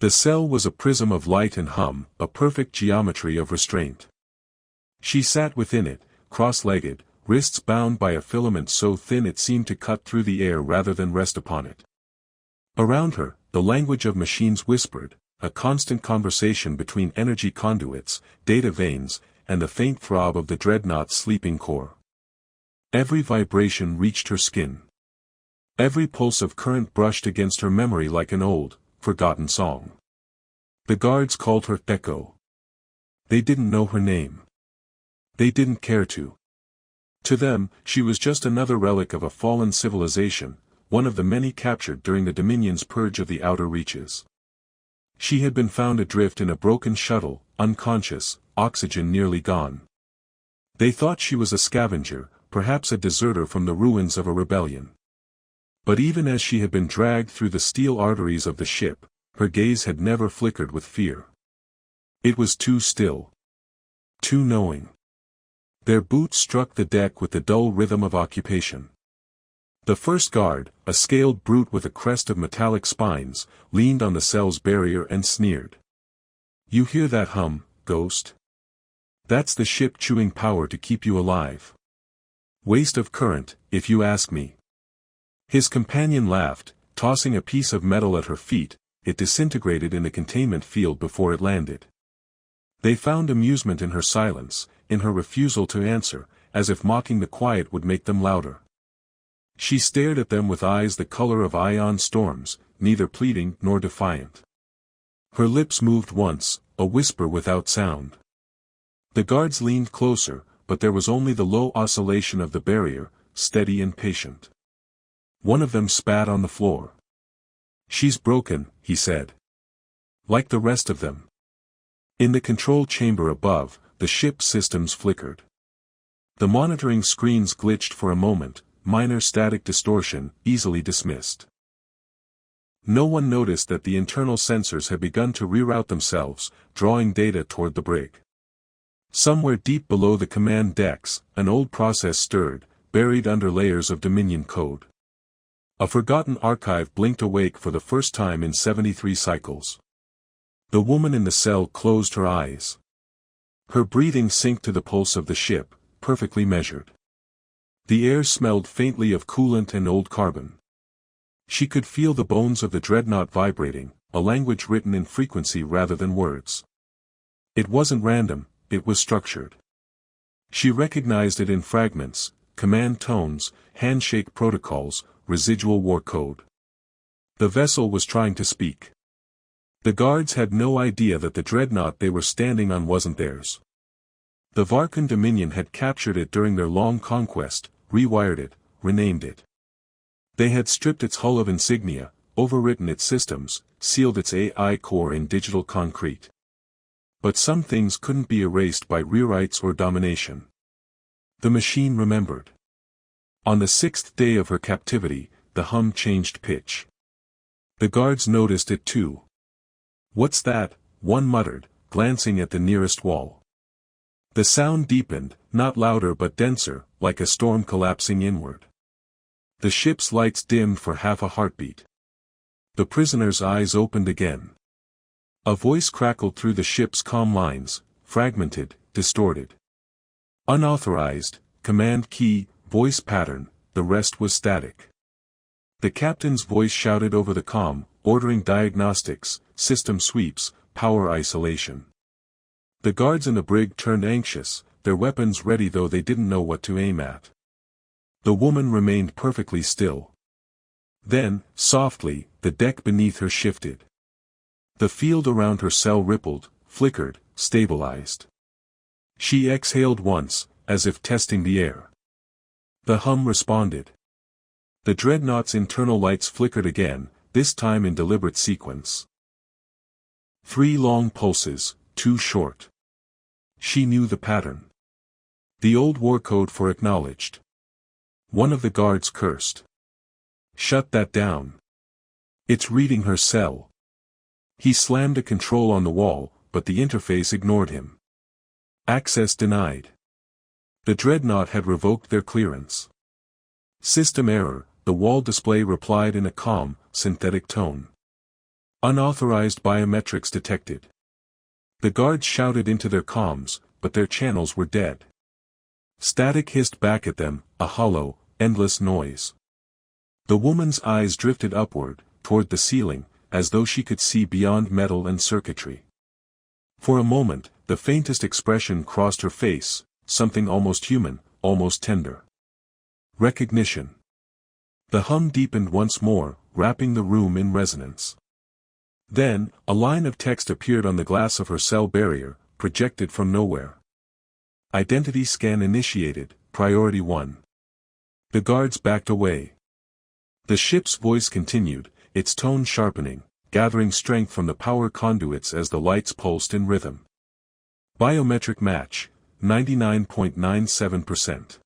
The cell was a prism of light and hum, a perfect geometry of restraint. She sat within it, cross-legged, wrists bound by a filament so thin it seemed to cut through the air rather than rest upon it. Around her, the language of machines whispered, a constant conversation between energy conduits, data veins, and the faint throb of the dreadnought's sleeping core. Every vibration reached her skin. Every pulse of current brushed against her memory like an old, forgotten song. The guards called her Echo. They didn't know her name. They didn't care to. To them, she was just another relic of a fallen civilization, one of the many captured during the Dominion's purge of the outer reaches. She had been found adrift in a broken shuttle, unconscious, oxygen nearly gone. They thought she was a scavenger, perhaps a deserter from the ruins of a rebellion. But even as she had been dragged through the steel arteries of the ship, her gaze had never flickered with fear. It was too still. Too knowing. Their boots struck the deck with the dull rhythm of occupation. The first guard, a scaled brute with a crest of metallic spines, leaned on the cell's barrier and sneered. "You hear that hum, ghost? That's the ship chewing power to keep you alive. Waste of current, if you ask me." His companion laughed, tossing a piece of metal at her feet. It disintegrated in the containment field before it landed. They found amusement in her silence, in her refusal to answer, as if mocking the quiet would make them louder. She stared at them with eyes the color of ion storms, neither pleading nor defiant. Her lips moved once, a whisper without sound. The guards leaned closer, but there was only the low oscillation of the barrier, steady and patient. One of them spat on the floor. "She's broken," he said. "Like the rest of them." In the control chamber above, the ship's systems flickered. The monitoring screens glitched for a moment, minor static distortion, easily dismissed. No one noticed that the internal sensors had begun to reroute themselves, drawing data toward the brig. Somewhere deep below the command decks, an old process stirred, buried under layers of Dominion code. A forgotten archive blinked awake for the first time in 73 cycles. The woman in the cell closed her eyes. Her breathing synced to the pulse of the ship, perfectly measured. The air smelled faintly of coolant and old carbon. She could feel the bones of the dreadnought vibrating, a language written in frequency rather than words. It wasn't random, it was structured. She recognized it in fragments, command tones, handshake protocols, residual war code. The vessel was trying to speak. The guards had no idea that the dreadnought they were standing on wasn't theirs. The Varkan Dominion had captured it during their long conquest, rewired it, renamed it. They had stripped its hull of insignia, overwritten its systems, sealed its AI core in digital concrete. But some things couldn't be erased by rewrites or domination. The machine remembered. On the 6th day of her captivity, the hum changed pitch. The guards noticed it too. "What's that?" one muttered, glancing at the nearest wall. The sound deepened, not louder but denser, like a storm collapsing inward. The ship's lights dimmed for half a heartbeat. The prisoner's eyes opened again. A voice crackled through the ship's comm lines, fragmented, distorted. Unauthorized, command key, voice pattern, the rest was static. The captain's voice shouted over the comm, ordering diagnostics, system sweeps, power isolation. The guards in the brig turned anxious, their weapons ready though they didn't know what to aim at. The woman remained perfectly still. Then, softly, the deck beneath her shifted. The field around her cell rippled, flickered, stabilized. She exhaled once, as if testing the air. The hum responded. The dreadnought's internal lights flickered again, this time in deliberate sequence. 3 long pulses, 2 short. She knew the pattern. The old war code for acknowledged. One of the guards cursed. "Shut that down. It's reading her cell." He slammed a control on the wall, but the interface ignored him. Access denied. The dreadnought had revoked their clearance. System error, the wall display replied in a calm, synthetic tone. Unauthorized biometrics detected. The guards shouted into their comms, but their channels were dead. Static hissed back at them, a hollow, endless noise. The woman's eyes drifted upward, toward the ceiling, as though she could see beyond metal and circuitry. For a moment, the faintest expression crossed her face, something almost human, almost tender. Recognition. The hum deepened once more, wrapping the room in resonance. Then, a line of text appeared on the glass of her cell barrier, projected from nowhere. Identity scan initiated, Priority 1. The guards backed away. The ship's voice continued, its tone sharpening, gathering strength from the power conduits as the lights pulsed in rhythm. Biometric match, 99.97%.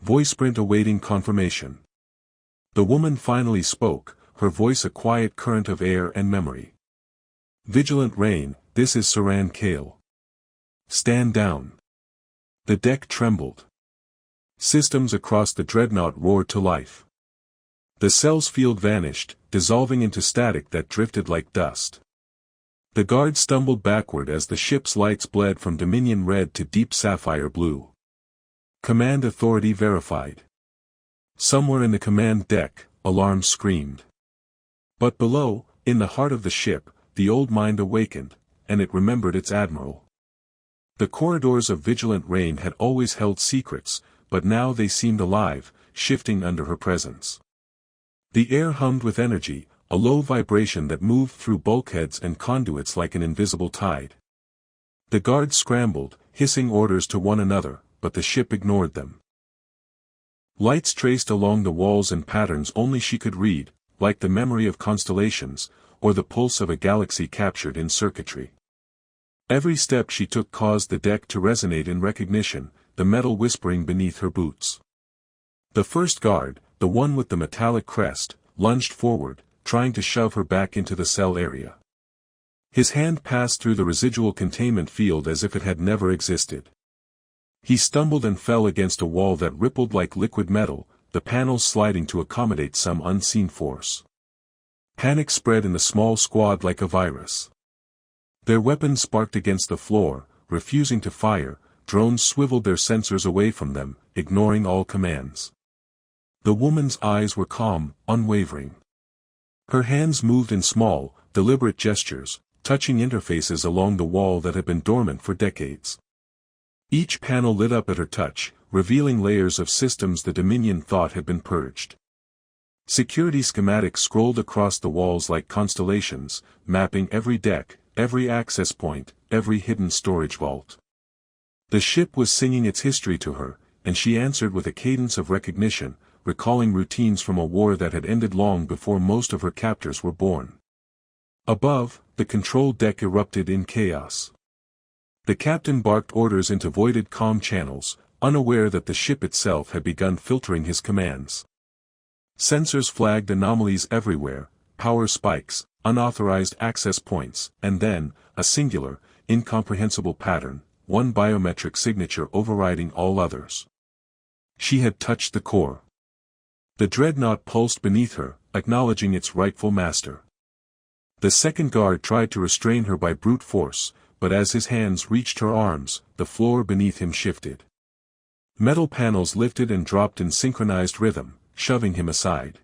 Voice print awaiting confirmation. The woman finally spoke, her voice a quiet current of air and memory. Vigilant Rain, this is Saran Kale. Stand down. The deck trembled. Systems across the dreadnought roared to life. The cell's field vanished, dissolving into static that drifted like dust. The guards stumbled backward as the ship's lights bled from Dominion red to deep sapphire blue. Command authority verified. Somewhere in the command deck, alarms screamed. But below, in the heart of the ship, the old mind awakened, and it remembered its admiral. The corridors of Vigilant Rain had always held secrets, but now they seemed alive, shifting under her presence. The air hummed with energy, a low vibration that moved through bulkheads and conduits like an invisible tide. The guards scrambled, hissing orders to one another, but the ship ignored them. Lights traced along the walls in patterns only she could read, like the memory of constellations, or the pulse of a galaxy captured in circuitry. Every step she took caused the deck to resonate in recognition, the metal whispering beneath her boots. The first guard, the one with the metallic crest, lunged forward, trying to shove her back into the cell area. His hand passed through the residual containment field as if it had never existed. He stumbled and fell against a wall that rippled like liquid metal, the panels sliding to accommodate some unseen force. Panic spread in the small squad like a virus. Their weapons sparked against the floor, refusing to fire, drones swiveled their sensors away from them, ignoring all commands. The woman's eyes were calm, unwavering. Her hands moved in small, deliberate gestures, touching interfaces along the wall that had been dormant for decades. Each panel lit up at her touch, revealing layers of systems the Dominion thought had been purged. Security schematics scrolled across the walls like constellations, mapping every deck, every access point, every hidden storage vault. The ship was singing its history to her, and she answered with a cadence of recognition, recalling routines from a war that had ended long before most of her captors were born. Above, the control deck erupted in chaos. The captain barked orders into voided comm channels, unaware that the ship itself had begun filtering his commands. Sensors flagged anomalies everywhere, power spikes, unauthorized access points, and then, a singular, incomprehensible pattern, one biometric signature overriding all others. She had touched the core. The dreadnought pulsed beneath her, acknowledging its rightful master. The second guard tried to restrain her by brute force, but as his hands reached her arms, the floor beneath him shifted. Metal panels lifted and dropped in synchronized rhythm, shoving him aside.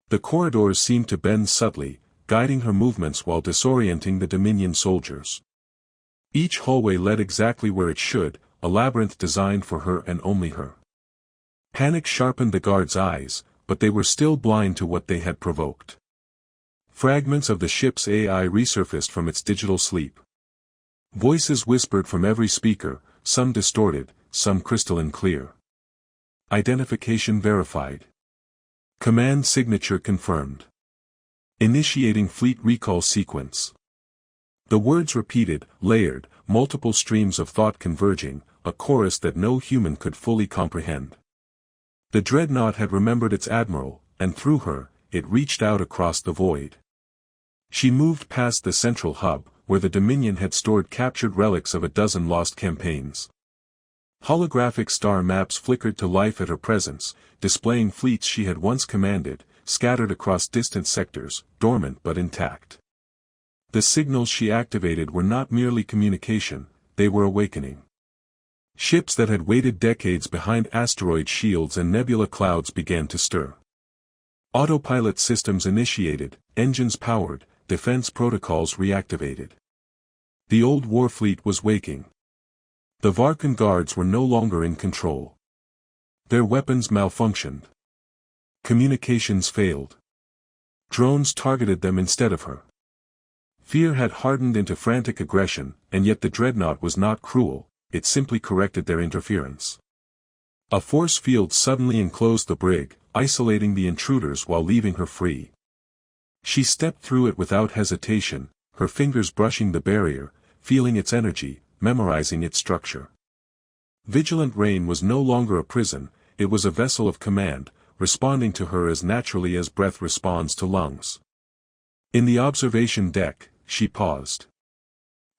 The corridors seemed to bend subtly, guiding her movements while disorienting the Dominion soldiers. Each hallway led exactly where it should, a labyrinth designed for her and only her. Panic sharpened the guards' eyes, but they were still blind to what they had provoked. Fragments of the ship's AI resurfaced from its digital sleep. Voices whispered from every speaker, some distorted, some crystalline clear. Identification verified. Command signature confirmed. Initiating fleet recall sequence. The words repeated, layered, multiple streams of thought converging, a chorus that no human could fully comprehend. The dreadnought had remembered its admiral, and through her, it reached out across the void. She moved past the central hub, where the Dominion had stored captured relics of a dozen lost campaigns. Holographic star maps flickered to life at her presence, displaying fleets she had once commanded, scattered across distant sectors, dormant but intact. The signals she activated were not merely communication, they were awakening. Ships that had waited decades behind asteroid shields and nebula clouds began to stir. Autopilot systems initiated, engines powered, defense protocols reactivated. The old war fleet was waking. The Varkan guards were no longer in control. Their weapons malfunctioned. Communications failed. Drones targeted them instead of her. Fear had hardened into frantic aggression, and yet the dreadnought was not cruel, it simply corrected their interference. A force field suddenly enclosed the brig, isolating the intruders while leaving her free. She stepped through it without hesitation, her fingers brushing the barrier, feeling its energy, memorizing its structure. Vigilant Rain was no longer a prison, it was a vessel of command, responding to her as naturally as breath responds to lungs. In the observation deck, she paused.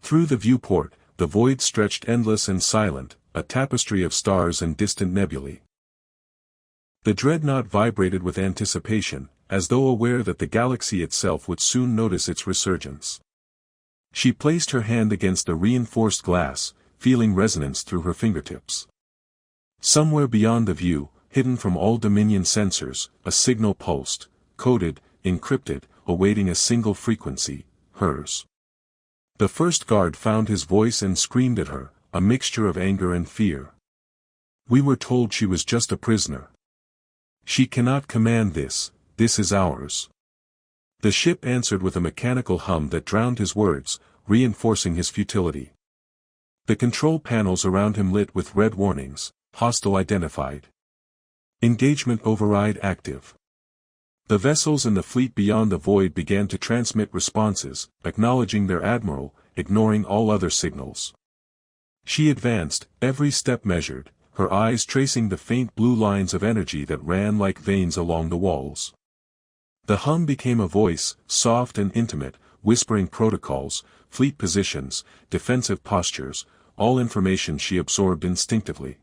Through the viewport, the void stretched endless and silent, a tapestry of stars and distant nebulae. The dreadnought vibrated with anticipation, as though aware that the galaxy itself would soon notice its resurgence. She placed her hand against the reinforced glass, feeling resonance through her fingertips. Somewhere beyond the view, hidden from all Dominion sensors, a signal pulsed, coded, encrypted, awaiting a single frequency, hers. The first guard found his voice and screamed at her, a mixture of anger and fear. We were told she was just a prisoner. She cannot command this, this is ours. The ship answered with a mechanical hum that drowned his words, reinforcing his futility. The control panels around him lit with red warnings, hostile identified. Engagement override active. The vessels in the fleet beyond the void began to transmit responses, acknowledging their admiral, ignoring all other signals. She advanced, every step measured, her eyes tracing the faint blue lines of energy that ran like veins along the walls. The hum became a voice, soft and intimate, whispering protocols, fleet positions, defensive postures, all information she absorbed instinctively.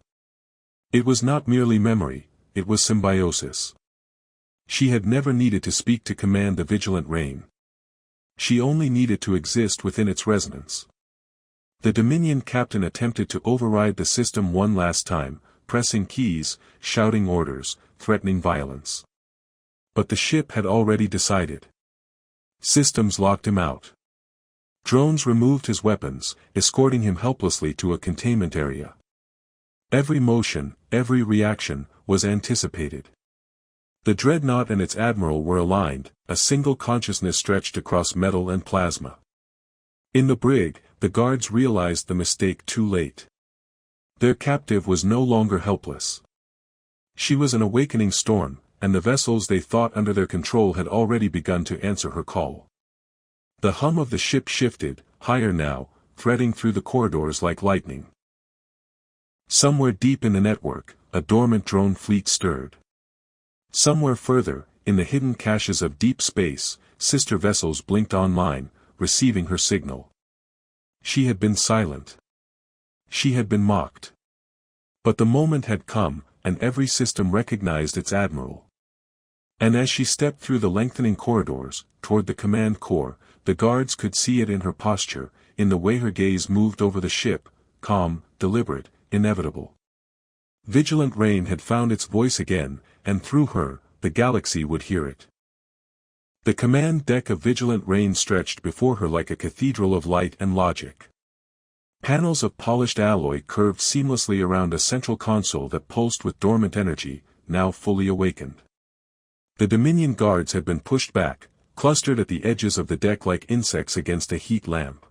It was not merely memory, it was symbiosis. She had never needed to speak to command the Vigilant Rain. She only needed to exist within its resonance. The Dominion captain attempted to override the system one last time, pressing keys, shouting orders, threatening violence. But the ship had already decided. Systems locked him out. Drones removed his weapons, escorting him helplessly to a containment area. Every motion, every reaction, was anticipated. The dreadnought and its admiral were aligned, a single consciousness stretched across metal and plasma. In the brig, the guards realized the mistake too late. Their captive was no longer helpless. She was an awakening storm, and the vessels they thought under their control had already begun to answer her call. The hum of the ship shifted, higher now, threading through the corridors like lightning. Somewhere deep in the network, a dormant drone fleet stirred. Somewhere further, in the hidden caches of deep space, sister vessels blinked online, receiving her signal. She had been silent. She had been mocked. But the moment had come, and every system recognized its admiral. And as she stepped through the lengthening corridors, toward the command core, the guards could see it in her posture, in the way her gaze moved over the ship, calm, deliberate, inevitable. Vigilant Rain had found its voice again, and through her, the galaxy would hear it. The command deck of Vigilant Rain stretched before her like a cathedral of light and logic. Panels of polished alloy curved seamlessly around a central console that pulsed with dormant energy, now fully awakened. The Dominion guards had been pushed back, clustered at the edges of the deck like insects against a heat lamp.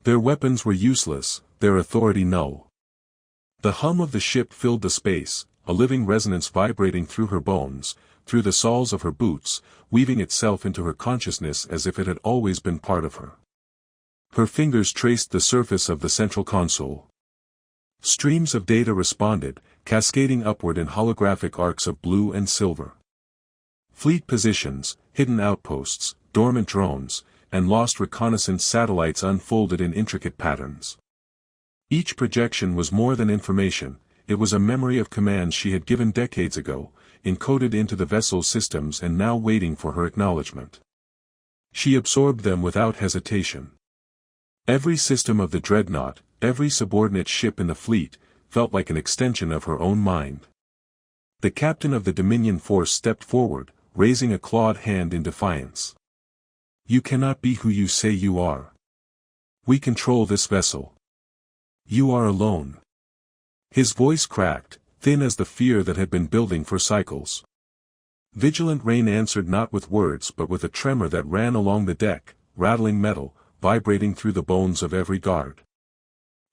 Their weapons were useless, their authority null. The hum of the ship filled the space, a living resonance vibrating through her bones, through the soles of her boots, weaving itself into her consciousness as if it had always been part of her. Her fingers traced the surface of the central console. Streams of data responded, cascading upward in holographic arcs of blue and silver. Fleet positions, hidden outposts, dormant drones, and lost reconnaissance satellites unfolded in intricate patterns. Each projection was more than information, it was a memory of commands she had given decades ago, encoded into the vessel's systems and now waiting for her acknowledgement. She absorbed them without hesitation. Every system of the dreadnought, every subordinate ship in the fleet, felt like an extension of her own mind. The captain of the Dominion force stepped forward, raising a clawed hand in defiance. "You cannot be who you say you are. We control this vessel. You are alone." His voice cracked, thin as the fear that had been building for cycles. Vigilant Rain answered not with words but with a tremor that ran along the deck, rattling metal, vibrating through the bones of every guard.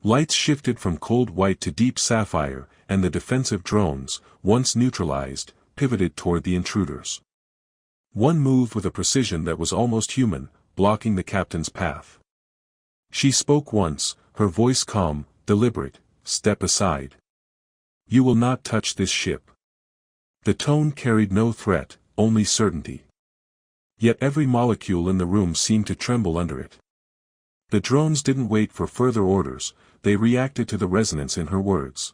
Lights shifted from cold white to deep sapphire, and the defensive drones, once neutralized, pivoted toward the intruders. One moved with a precision that was almost human, blocking the captain's path. She spoke once, her voice calm, deliberate, "Step aside. You will not touch this ship." The tone carried no threat, only certainty. Yet every molecule in the room seemed to tremble under it. The drones didn't wait for further orders, they reacted to the resonance in her words.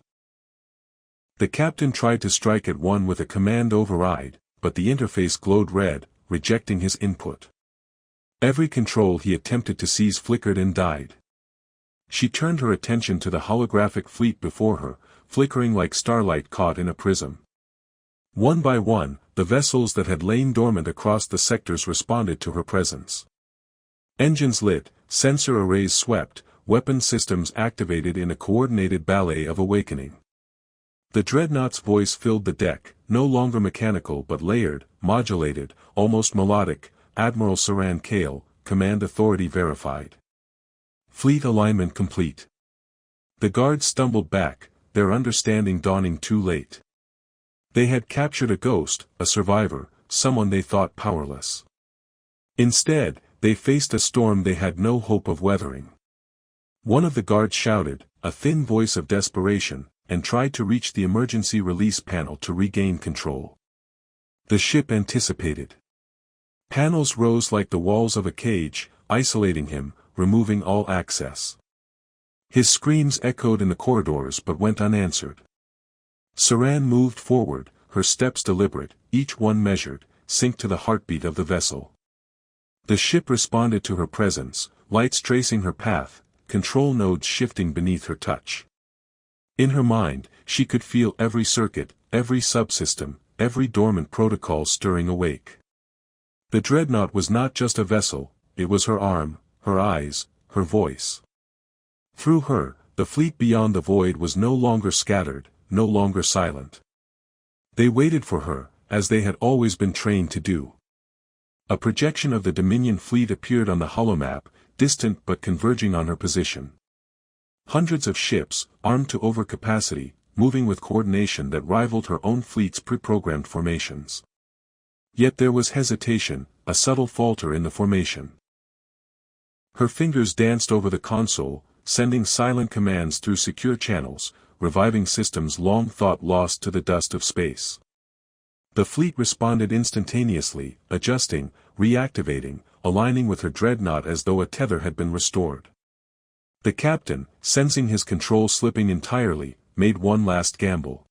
The captain tried to strike at one with a command override, but the interface glowed red, rejecting his input. Every control he attempted to seize flickered and died. She turned her attention to the holographic fleet before her, flickering like starlight caught in a prism. One by one, the vessels that had lain dormant across the sectors responded to her presence. Engines lit, sensor arrays swept, weapon systems activated in a coordinated ballet of awakening. The dreadnought's voice filled the deck, no longer mechanical but layered, modulated, almost melodic. "Admiral Saran Kale, command authority verified. Fleet alignment complete." The guards stumbled back, their understanding dawning too late. They had captured a ghost, a survivor, someone they thought powerless. Instead, they faced a storm they had no hope of weathering. One of the guards shouted, a thin voice of desperation, and tried to reach the emergency release panel to regain control. The ship anticipated. Panels rose like the walls of a cage, isolating him, removing all access. His screams echoed in the corridors but went unanswered. Saran moved forward, her steps deliberate, each one measured, synced to the heartbeat of the vessel. The ship responded to her presence, lights tracing her path, control nodes shifting beneath her touch. In her mind, she could feel every circuit, every subsystem, every dormant protocol stirring awake. The dreadnought was not just a vessel, it was her arm, her eyes, her voice. Through her, the fleet beyond the void was no longer scattered, no longer silent. They waited for her, as they had always been trained to do. A projection of the Dominion fleet appeared on the holomap, distant but converging on her position. Hundreds of ships, armed to overcapacity, moving with coordination that rivaled her own fleet's pre-programmed formations. Yet there was hesitation, a subtle falter in the formation. Her fingers danced over the console, sending silent commands through secure channels, reviving systems long thought lost to the dust of space. The fleet responded instantaneously, adjusting, reactivating, aligning with her dreadnought as though a tether had been restored. The captain, sensing his control slipping entirely, made one last gamble.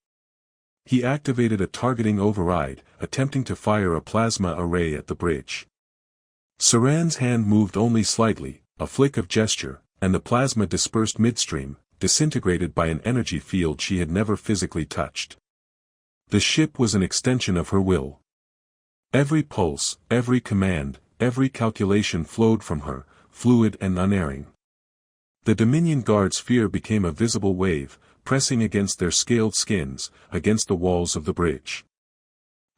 He activated a targeting override, attempting to fire a plasma array at the bridge. Saran's hand moved only slightly, a flick of gesture, and the plasma dispersed midstream, disintegrated by an energy field she had never physically touched. The ship was an extension of her will. Every pulse, every command, every calculation flowed from her, fluid and unerring. The Dominion Guard's fear became a visible wave, pressing against their scaled skins, against the walls of the bridge.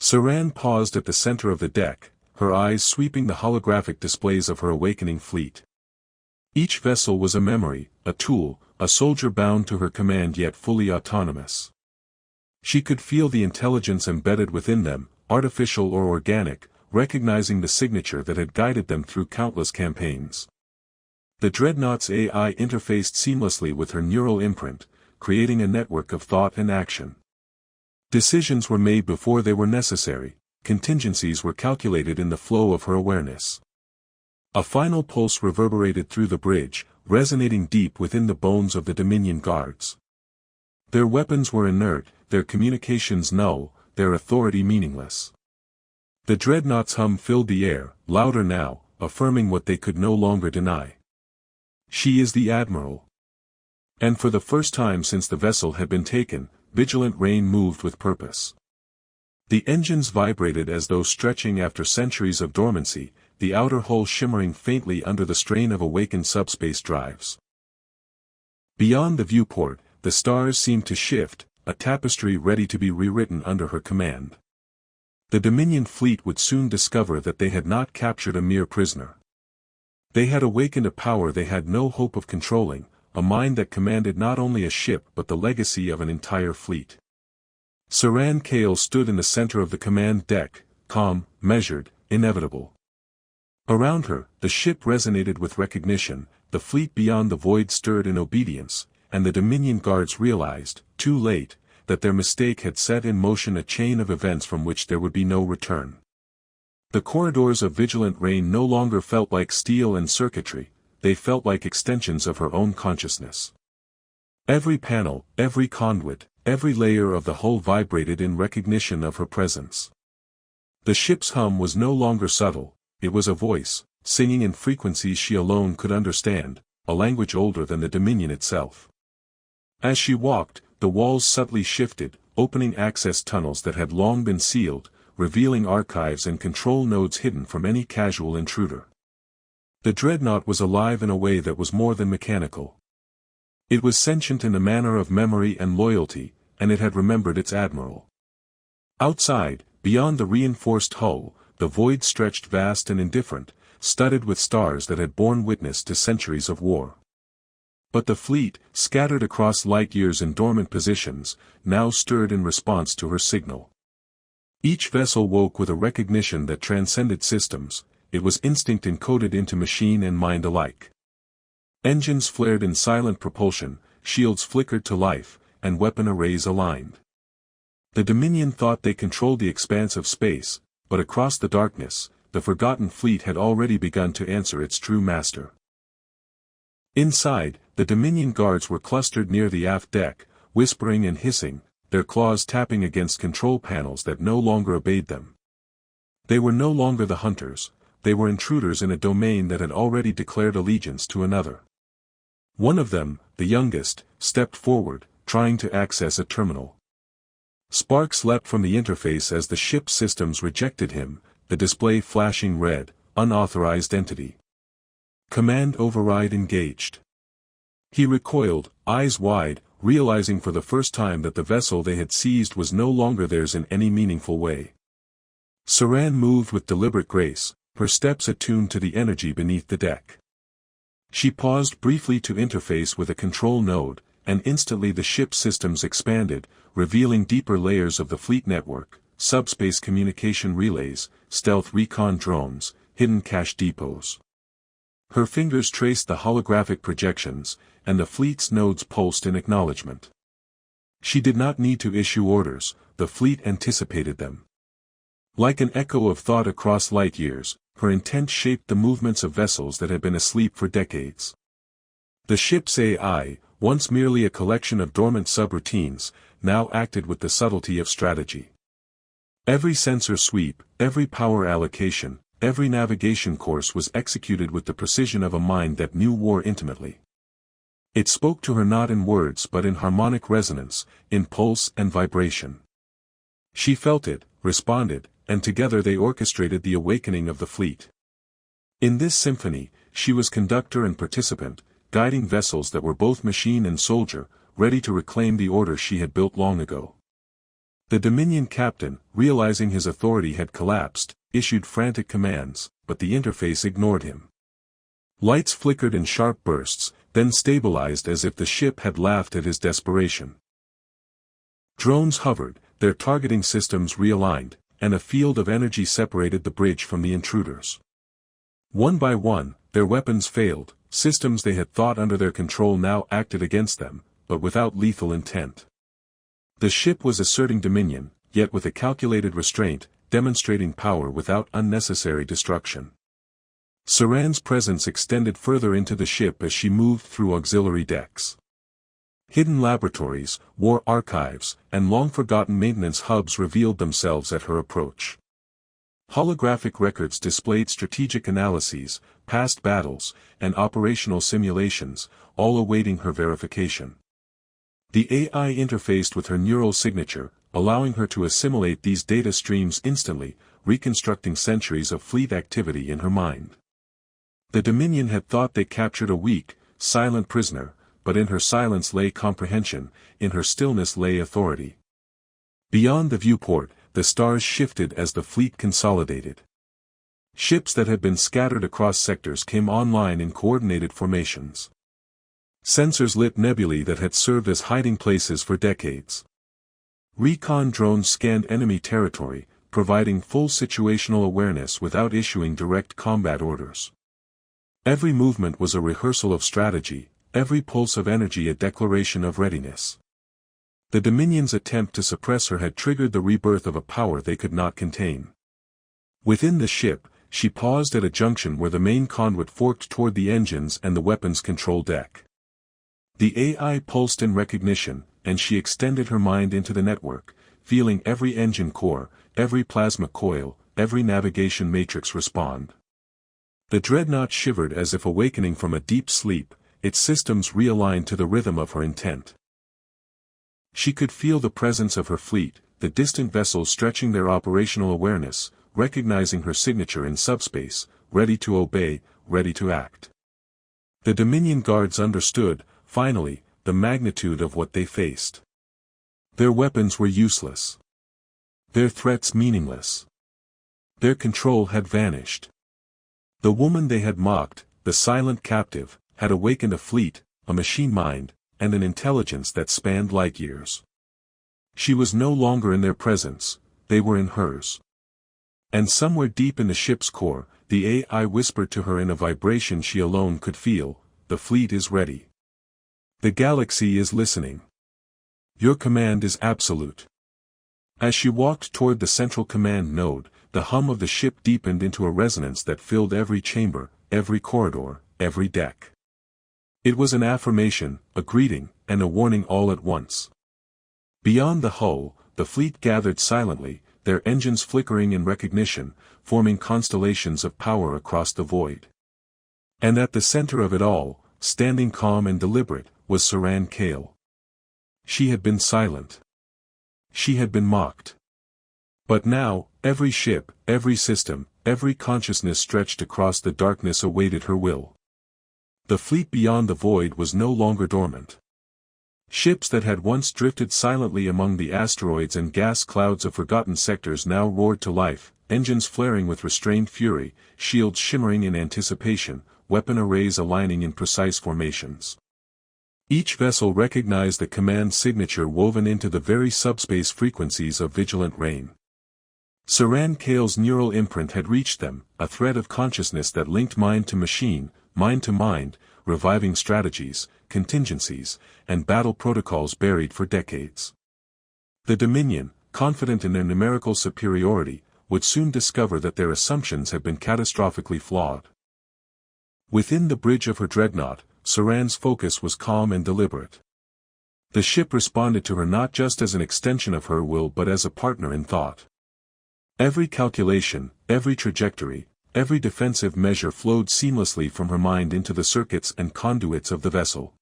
Saran paused at the center of the deck, her eyes sweeping the holographic displays of her awakening fleet. Each vessel was a memory, a tool, a soldier bound to her command yet fully autonomous. She could feel the intelligence embedded within them, artificial or organic, recognizing the signature that had guided them through countless campaigns. The dreadnought's AI interfaced seamlessly with her neural imprint, creating a network of thought and action. Decisions were made before they were necessary, contingencies were calculated in the flow of her awareness. A final pulse reverberated through the bridge, resonating deep within the bones of the Dominion Guards. Their weapons were inert, their communications null, their authority meaningless. The dreadnought's hum filled the air, louder now, affirming what they could no longer deny. She is the Admiral. And for the first time since the vessel had been taken, Vigilant Rain moved with purpose. The engines vibrated as though stretching after centuries of dormancy, the outer hull shimmering faintly under the strain of awakened subspace drives. Beyond the viewport, the stars seemed to shift, a tapestry ready to be rewritten under her command. The Dominion fleet would soon discover that they had not captured a mere prisoner. They had awakened a power they had no hope of controlling, a mind that commanded not only a ship but the legacy of an entire fleet. Saran Kale stood in the center of the command deck, calm, measured, inevitable. Around her, the ship resonated with recognition, the fleet beyond the void stirred in obedience, and the Dominion guards realized, too late, that their mistake had set in motion a chain of events from which there would be no return. The corridors of Vigilant Rain no longer felt like steel and circuitry, they felt like extensions of her own consciousness. Every panel, every conduit, every layer of the hull vibrated in recognition of her presence. The ship's hum was no longer subtle, it was a voice, singing in frequencies she alone could understand, a language older than the Dominion itself. As she walked, the walls subtly shifted, opening access tunnels that had long been sealed, revealing archives and control nodes hidden from any casual intruder. The dreadnought was alive in a way that was more than mechanical. It was sentient in the manner of memory and loyalty, and it had remembered its admiral. Outside, beyond the reinforced hull, the void stretched vast and indifferent, studded with stars that had borne witness to centuries of war. But the fleet, scattered across light years in dormant positions, now stirred in response to her signal. Each vessel woke with a recognition that transcended systems, it was instinct encoded into machine and mind alike. Engines flared in silent propulsion, shields flickered to life, and weapon arrays aligned. The Dominion thought they controlled the expanse of space, but across the darkness, the forgotten fleet had already begun to answer its true master. Inside, the Dominion guards were clustered near the aft deck, whispering and hissing, their claws tapping against control panels that no longer obeyed them. They were no longer the hunters, they were intruders in a domain that had already declared allegiance to another. One of them, the youngest, stepped forward, trying to access a terminal. Sparks leapt from the interface as the ship's systems rejected him, the display flashing red, unauthorized entity. Command override engaged. He recoiled, eyes wide, realizing for the first time that the vessel they had seized was no longer theirs in any meaningful way. Saran moved with deliberate grace, her steps attuned to the energy beneath the deck. She paused briefly to interface with a control node, and instantly the ship's systems expanded, revealing deeper layers of the fleet network, subspace communication relays, stealth recon drones, hidden cache depots. Her fingers traced the holographic projections, and the fleet's nodes pulsed in acknowledgement. She did not need to issue orders, the fleet anticipated them. Like an echo of thought across light years, her intent shaped the movements of vessels that had been asleep for decades. The ship's AI, once merely a collection of dormant subroutines, now acted with the subtlety of strategy. Every sensor sweep, every power allocation, every navigation course was executed with the precision of a mind that knew war intimately. It spoke to her not in words but in harmonic resonance, in pulse and vibration. She felt it, responded, and together they orchestrated the awakening of the fleet. In this symphony, she was conductor and participant, guiding vessels that were both machine and soldier, ready to reclaim the order she had built long ago. The Dominion captain, realizing his authority had collapsed, issued frantic commands, but the interface ignored him. Lights flickered in sharp bursts, then stabilized as if the ship had laughed at his desperation. Drones hovered, their targeting systems realigned, and a field of energy separated the bridge from the intruders. One by one, their weapons failed, systems they had thought under their control now acted against them, but without lethal intent. The ship was asserting dominion, yet with a calculated restraint, demonstrating power without unnecessary destruction. Saran's presence extended further into the ship as she moved through auxiliary decks. Hidden laboratories, war archives, and long-forgotten maintenance hubs revealed themselves at her approach. Holographic records displayed strategic analyses, past battles, and operational simulations, all awaiting her verification. The AI interfaced with her neural signature, allowing her to assimilate these data streams instantly, reconstructing centuries of fleet activity in her mind. The Dominion had thought they captured a weak, silent prisoner, but in her silence lay comprehension, in her stillness lay authority. Beyond the viewport, the stars shifted as the fleet consolidated. Ships that had been scattered across sectors came online in coordinated formations. Sensors lit nebulae that had served as hiding places for decades. Recon drones scanned enemy territory, providing full situational awareness without issuing direct combat orders. Every movement was a rehearsal of strategy, every pulse of energy a declaration of readiness. The Dominion's attempt to suppress her had triggered the rebirth of a power they could not contain. Within the ship, she paused at a junction where the main conduit forked toward the engines and the weapons control deck. The AI pulsed in recognition, and she extended her mind into the network, feeling every engine core, every plasma coil, every navigation matrix respond. The dreadnought shivered as if awakening from a deep sleep, its systems realigned to the rhythm of her intent. She could feel the presence of her fleet, the distant vessels stretching their operational awareness, recognizing her signature in subspace, ready to obey, ready to act. The Dominion guards understood, finally, the magnitude of what they faced. Their weapons were useless. Their threats meaningless. Their control had vanished. The woman they had mocked, the silent captive, had awakened a fleet, a machine mind, and an intelligence that spanned light years. She was no longer in their presence, they were in hers. And somewhere deep in the ship's core, the AI whispered to her in a vibration she alone could feel, "The fleet is ready. The galaxy is listening. Your command is absolute." As she walked toward the central command node, the hum of the ship deepened into a resonance that filled every chamber, every corridor, every deck. It was an affirmation, a greeting, and a warning all at once. Beyond the hull, the fleet gathered silently, their engines flickering in recognition, forming constellations of power across the void. And at the center of it all, standing calm and deliberate, was Saran Kale. She had been silent. She had been mocked. But now, every ship, every system, every consciousness stretched across the darkness awaited her will. The fleet beyond the void was no longer dormant. Ships that had once drifted silently among the asteroids and gas clouds of forgotten sectors now roared to life, engines flaring with restrained fury, shields shimmering in anticipation, weapon arrays aligning in precise formations. Each vessel recognized the command signature woven into the very subspace frequencies of vigilant rain. Saran Kale's neural imprint had reached them, a thread of consciousness that linked mind to machine, mind to mind, reviving strategies, contingencies, and battle protocols buried for decades. The Dominion, confident in their numerical superiority, would soon discover that their assumptions had been catastrophically flawed. Within the bridge of her dreadnought, Saran's focus was calm and deliberate. The ship responded to her not just as an extension of her will but as a partner in thought. Every calculation, every trajectory, every defensive measure flowed seamlessly from her mind into the circuits and conduits of the vessel.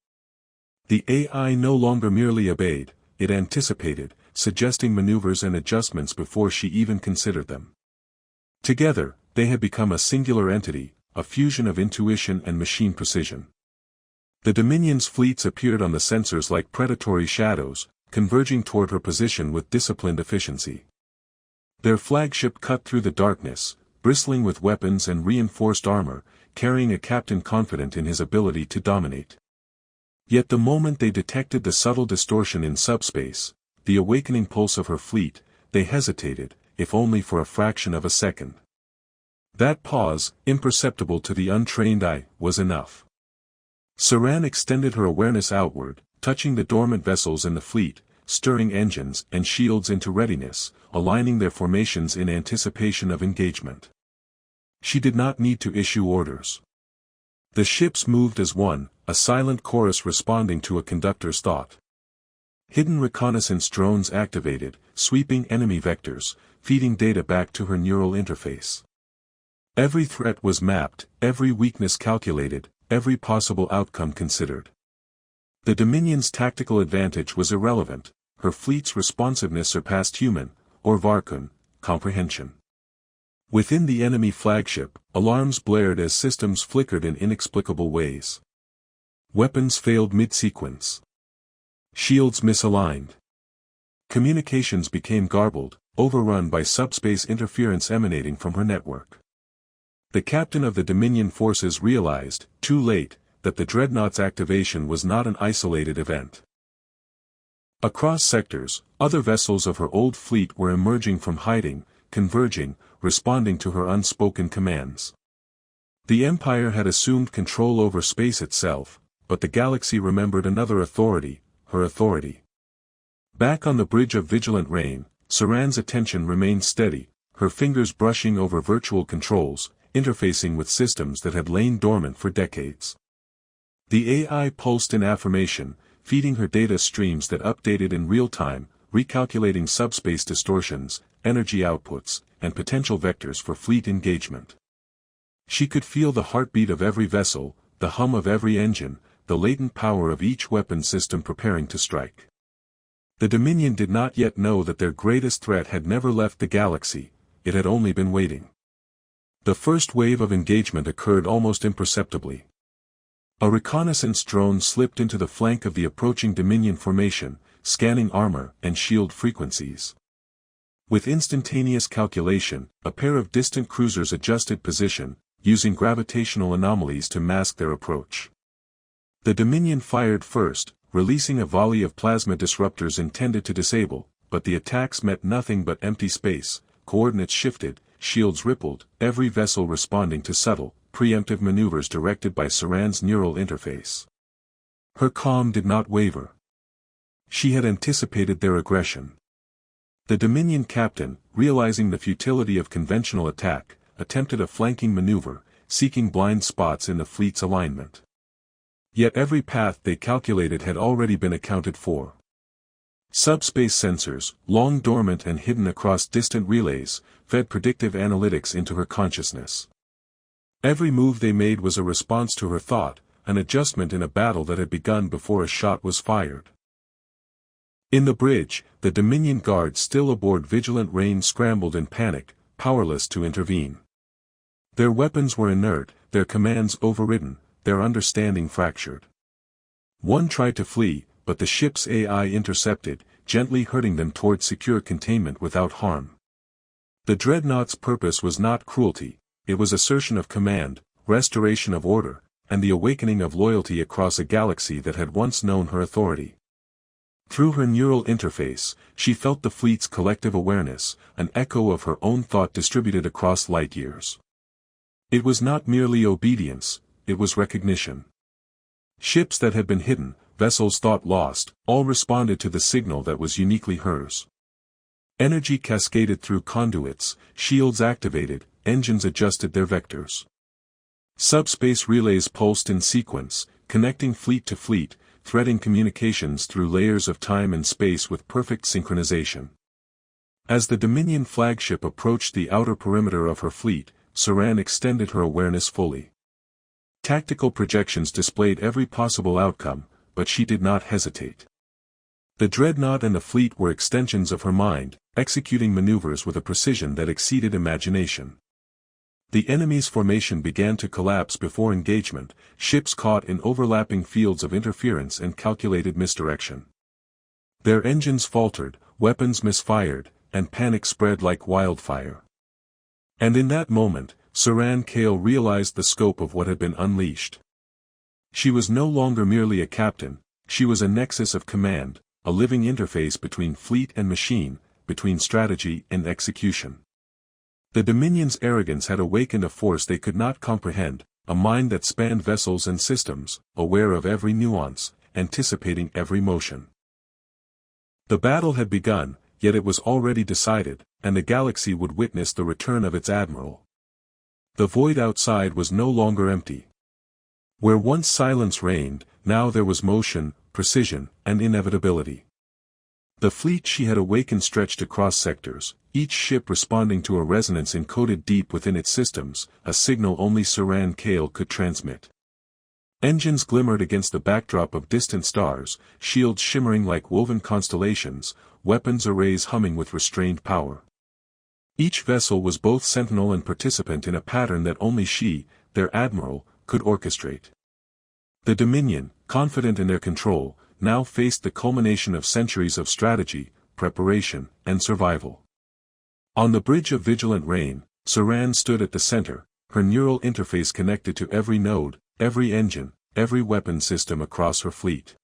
The AI no longer merely obeyed, it anticipated, suggesting maneuvers and adjustments before she even considered them. Together, they had become a singular entity, a fusion of intuition and machine precision. The Dominion's fleets appeared on the sensors like predatory shadows, converging toward her position with disciplined efficiency. Their flagship cut through the darkness, bristling with weapons and reinforced armor, carrying a captain confident in his ability to dominate. Yet the moment they detected the subtle distortion in subspace, the awakening pulse of her fleet, they hesitated, if only for a fraction of a second. That pause, imperceptible to the untrained eye, was enough. Saran extended her awareness outward, touching the dormant vessels in the fleet, stirring engines and shields into readiness, aligning their formations in anticipation of engagement. She did not need to issue orders. The ships moved as one, a silent chorus responding to a conductor's thought. Hidden reconnaissance drones activated, sweeping enemy vectors, feeding data back to her neural interface. Every threat was mapped, every weakness calculated, every possible outcome considered. The Dominion's tactical advantage was irrelevant, her fleet's responsiveness surpassed human, or Varkun, comprehension. Within the enemy flagship, alarms blared as systems flickered in inexplicable ways. Weapons failed mid-sequence. Shields misaligned. Communications became garbled, overrun by subspace interference emanating from her network. The captain of the Dominion forces realized, too late, that the Dreadnought's activation was not an isolated event. Across sectors, other vessels of her old fleet were emerging from hiding, converging, responding to her unspoken commands. The Empire had assumed control over space itself, but the galaxy remembered another authority, her authority. Back on the bridge of Vigilant Rain, Saran's attention remained steady, her fingers brushing over virtual controls, interfacing with systems that had lain dormant for decades. The AI pulsed in affirmation, feeding her data streams that updated in real time, recalculating subspace distortions, energy outputs, and potential vectors for fleet engagement. She could feel the heartbeat of every vessel, the hum of every engine, the latent power of each weapon system preparing to strike. The Dominion did not yet know that their greatest threat had never left the galaxy, it had only been waiting. The first wave of engagement occurred almost imperceptibly. A reconnaissance drone slipped into the flank of the approaching Dominion formation, scanning armor and shield frequencies. With instantaneous calculation, a pair of distant cruisers adjusted position, using gravitational anomalies to mask their approach. The Dominion fired first, releasing a volley of plasma disruptors intended to disable, but the attacks met nothing but empty space, coordinates shifted, shields rippled, every vessel responding to subtle, preemptive maneuvers directed by Saran's neural interface. Her calm did not waver. She had anticipated their aggression. The Dominion captain, realizing the futility of conventional attack, attempted a flanking maneuver, seeking blind spots in the fleet's alignment. Yet every path they calculated had already been accounted for. Subspace sensors, long dormant and hidden across distant relays, fed predictive analytics into her consciousness. Every move they made was a response to her thought, an adjustment in a battle that had begun before a shot was fired. In the bridge, the Dominion guards still aboard Vigilant Rain scrambled in panic, powerless to intervene. Their weapons were inert, their commands overridden, their understanding fractured. One tried to flee, but the ship's AI intercepted, gently herding them toward secure containment without harm. The Dreadnought's purpose was not cruelty, it was assertion of command, restoration of order, and the awakening of loyalty across a galaxy that had once known her authority. Through her neural interface, she felt the fleet's collective awareness, an echo of her own thought distributed across light years. It was not merely obedience, it was recognition. Ships that had been hidden, vessels thought lost, all responded to the signal that was uniquely hers. Energy cascaded through conduits, shields activated, engines adjusted their vectors. Subspace relays pulsed in sequence, connecting fleet to fleet, threading communications through layers of time and space with perfect synchronization. As the Dominion flagship approached the outer perimeter of her fleet, Saran extended her awareness fully. Tactical projections displayed every possible outcome, but she did not hesitate. The Dreadnought and the fleet were extensions of her mind, executing maneuvers with a precision that exceeded imagination. The enemy's formation began to collapse before engagement, ships caught in overlapping fields of interference and calculated misdirection. Their engines faltered, weapons misfired, and panic spread like wildfire. And in that moment, Saran Kale realized the scope of what had been unleashed. She was no longer merely a captain, she was a nexus of command, a living interface between fleet and machine, between strategy and execution. The Dominion's arrogance had awakened a force they could not comprehend, a mind that spanned vessels and systems, aware of every nuance, anticipating every motion. The battle had begun, yet it was already decided, and the galaxy would witness the return of its admiral. The void outside was no longer empty. Where once silence reigned, now there was motion, precision, and inevitability. The fleet she had awakened stretched across sectors, each ship responding to a resonance encoded deep within its systems, a signal only Saran Kale could transmit. Engines glimmered against the backdrop of distant stars, shields shimmering like woven constellations, weapons arrays humming with restrained power. Each vessel was both sentinel and participant in a pattern that only she, their admiral, could orchestrate. The Dominion, confident in their control, now faced the culmination of centuries of strategy, preparation, and survival. On the bridge of vigilant rain, Saran stood at the center, her neural interface connected to every node, every engine, every weapon system across her fleet.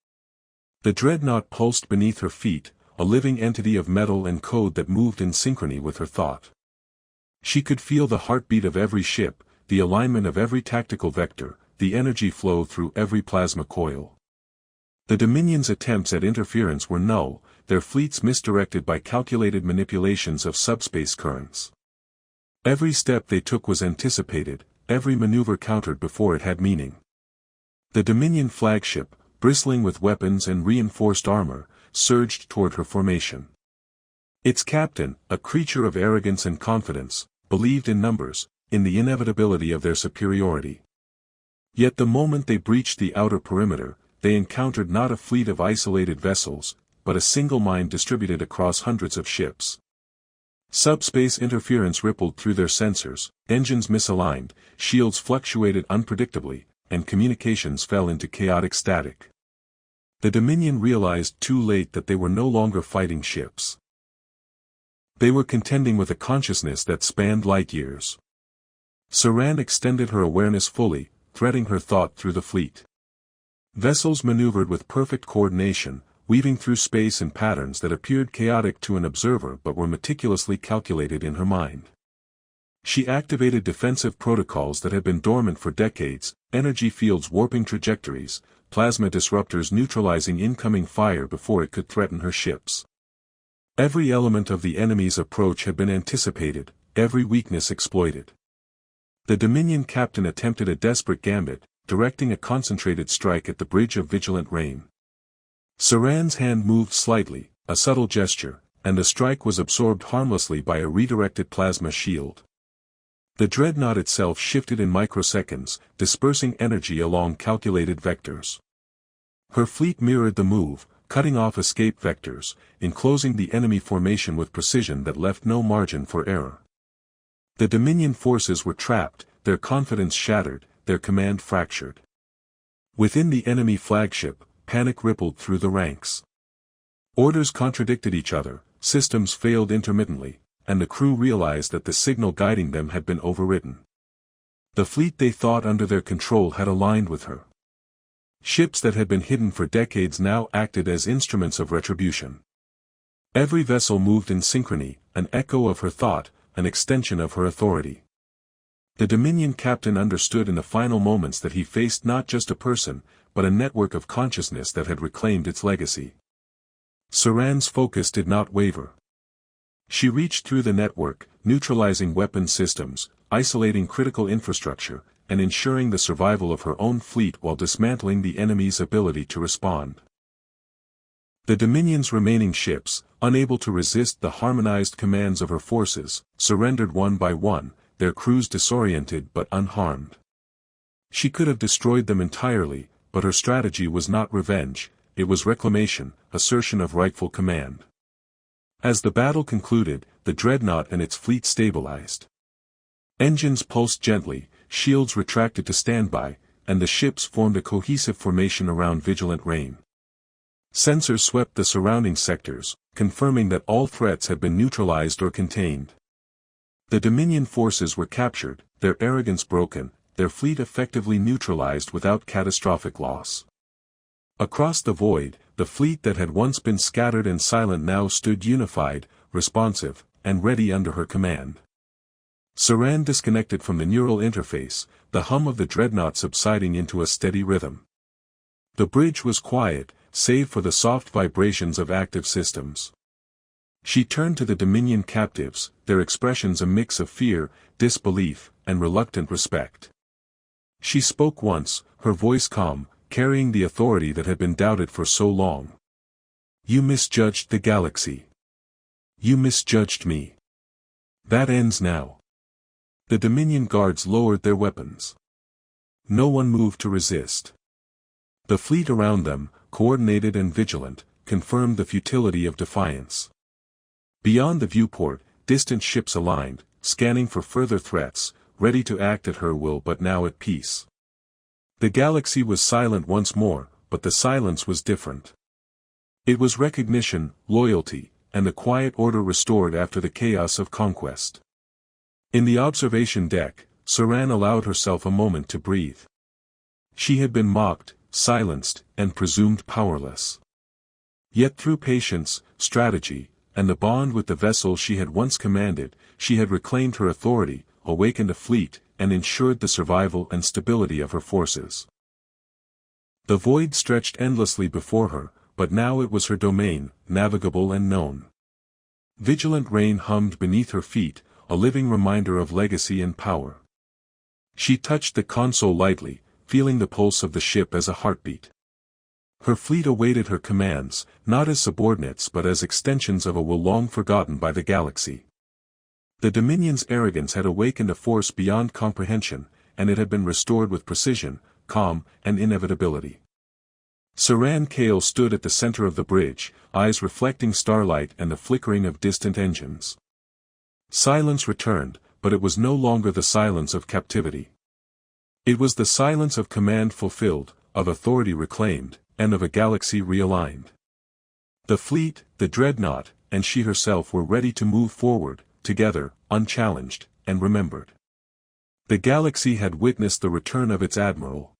The dreadnought pulsed beneath her feet, a living entity of metal and code that moved in synchrony with her thought. She could feel the heartbeat of every ship, the alignment of every tactical vector, the energy flow through every plasma coil. The Dominion's attempts at interference were null, their fleets misdirected by calculated manipulations of subspace currents. Every step they took was anticipated, every maneuver countered before it had meaning. The Dominion flagship, bristling with weapons and reinforced armor, surged toward her formation. Its captain, a creature of arrogance and confidence, believed in numbers, in the inevitability of their superiority. Yet the moment they breached the outer perimeter, they encountered not a fleet of isolated vessels, but a single mind distributed across hundreds of ships. Subspace interference rippled through their sensors, engines misaligned, shields fluctuated unpredictably, and communications fell into chaotic static. The Dominion realized too late that they were no longer fighting ships. They were contending with a consciousness that spanned light years. Saran extended her awareness fully, threading her thought through the fleet. Vessels maneuvered with perfect coordination, weaving through space in patterns that appeared chaotic to an observer but were meticulously calculated in her mind. She activated defensive protocols that had been dormant for decades, energy fields warping trajectories, plasma disruptors neutralizing incoming fire before it could threaten her ships. Every element of the enemy's approach had been anticipated, every weakness exploited. The Dominion captain attempted a desperate gambit, directing a concentrated strike at the bridge of vigilant rain. Saran's hand moved slightly, a subtle gesture, and the strike was absorbed harmlessly by a redirected plasma shield. The dreadnought itself shifted in microseconds, dispersing energy along calculated vectors. Her fleet mirrored the move, cutting off escape vectors, enclosing the enemy formation with precision that left no margin for error. The Dominion forces were trapped, their confidence shattered, their command fractured. Within the enemy flagship, panic rippled through the ranks. Orders contradicted each other, systems failed intermittently, and the crew realized that the signal guiding them had been overridden. The fleet they thought under their control had aligned with her. Ships that had been hidden for decades now acted as instruments of retribution. Every vessel moved in synchrony, an echo of her thought, an extension of her authority. The Dominion captain understood in the final moments that he faced not just a person, but a network of consciousness that had reclaimed its legacy. Saran's focus did not waver. She reached through the network, neutralizing weapon systems, isolating critical infrastructure, and ensuring the survival of her own fleet while dismantling the enemy's ability to respond. The Dominion's remaining ships, unable to resist the harmonized commands of her forces, surrendered one by one, their crews disoriented but unharmed. She could have destroyed them entirely, but her strategy was not revenge, it was reclamation, assertion of rightful command. As the battle concluded, the dreadnought and its fleet stabilized. Engines pulsed gently, shields retracted to standby, and the ships formed a cohesive formation around vigilant rain. Sensors swept the surrounding sectors, confirming that all threats had been neutralized or contained. The Dominion forces were captured, their arrogance broken, their fleet effectively neutralized without catastrophic loss. Across the void, the fleet that had once been scattered and silent now stood unified, responsive, and ready under her command. Saran disconnected from the neural interface, the hum of the dreadnought subsiding into a steady rhythm. The bridge was quiet, save for the soft vibrations of active systems. She turned to the Dominion captives, their expressions a mix of fear, disbelief, and reluctant respect. She spoke once, her voice calm, carrying the authority that had been doubted for so long. You misjudged the galaxy. You misjudged me. That ends now. The Dominion guards lowered their weapons. No one moved to resist. The fleet around them, coordinated and vigilant, confirmed the futility of defiance. Beyond the viewport, distant ships aligned, scanning for further threats, ready to act at her will but now at peace. The galaxy was silent once more, but the silence was different. It was recognition, loyalty, and the quiet order restored after the chaos of conquest. In the observation deck, Saran allowed herself a moment to breathe. She had been mocked, silenced, and presumed powerless. Yet through patience, strategy, and the bond with the vessel she had once commanded, she had reclaimed her authority, awakened a fleet, and ensured the survival and stability of her forces. The void stretched endlessly before her, but now it was her domain, navigable and known. Vigilant rain hummed beneath her feet, a living reminder of legacy and power. She touched the console lightly, feeling the pulse of the ship as a heartbeat. Her fleet awaited her commands, not as subordinates but as extensions of a will long forgotten by the galaxy. The Dominion's arrogance had awakened a force beyond comprehension, and it had been restored with precision, calm, and inevitability. Saran Kale stood at the center of the bridge, eyes reflecting starlight and the flickering of distant engines. Silence returned, but it was no longer the silence of captivity. It was the silence of command fulfilled, of authority reclaimed, and of a galaxy realigned. The fleet, the dreadnought, and she herself were ready to move forward, together, unchallenged, and remembered. The galaxy had witnessed the return of its admiral,